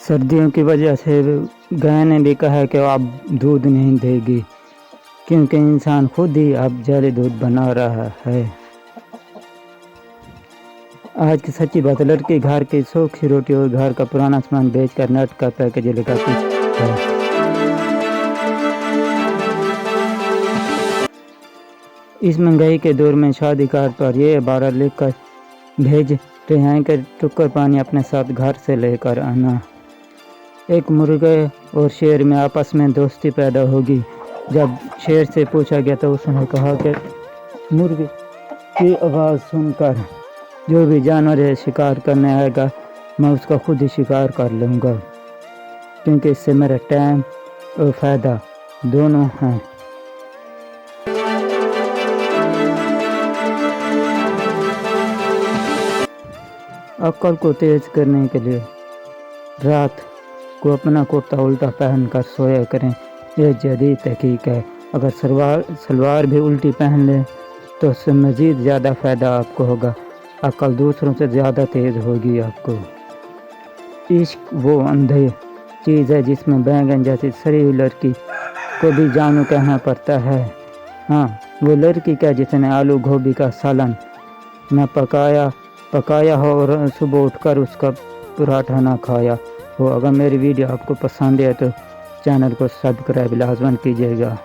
सर्दियों की वजह से गाय ने भी कहा कि अब दूध नहीं देगी, क्योंकि इंसान खुद ही अब जाली दूध बना रहा है। आज की सच्ची बात, लड़की घर की सूखी रोटी और घर का पुराना सामान बेचकर नट का पैकेज लगाती है। इस महंगाई के दौर में शादी कार्ड पर ये इबारत लिख कर भेज रहे हैं कि टुक्कर पानी अपने साथ घर से लेकर आना। एक मुर्गे और शेर में आपस में दोस्ती पैदा होगी। जब शेर से पूछा गया तो उसने कहा कि मुर्गे की आवाज़ सुनकर जो भी जानवर है शिकार करने आएगा, मैं उसका खुद ही शिकार कर लूँगा, क्योंकि इससे मेरा टाइम और फ़ायदा दोनों हैं। अक्ल को तेज करने के लिए रात को अपना कुर्ता उल्टा पहनकर सोया करें, यह जदीद तहकीक है। अगर सलवार भी उल्टी पहन लें तो उससे मज़ीद ज़्यादा फ़ायदा आपको होगा। अक्ल दूसरों से ज़्यादा तेज़ होगी आपको। इश्क वो अंधी चीज़ है जिसमें बैंगन जैसी सड़ी हुई लड़की को भी जानू कहना पड़ता है। हाँ, वो लड़की क्या जिसने आलू गोभी का सालन न पकाया हो और सुबह उठकर उसका पराठा ना खाया हो। अगर मेरी वीडियो आपको पसंद है तो चैनल को सब्सक्राइब लाजमन कीजिएगा।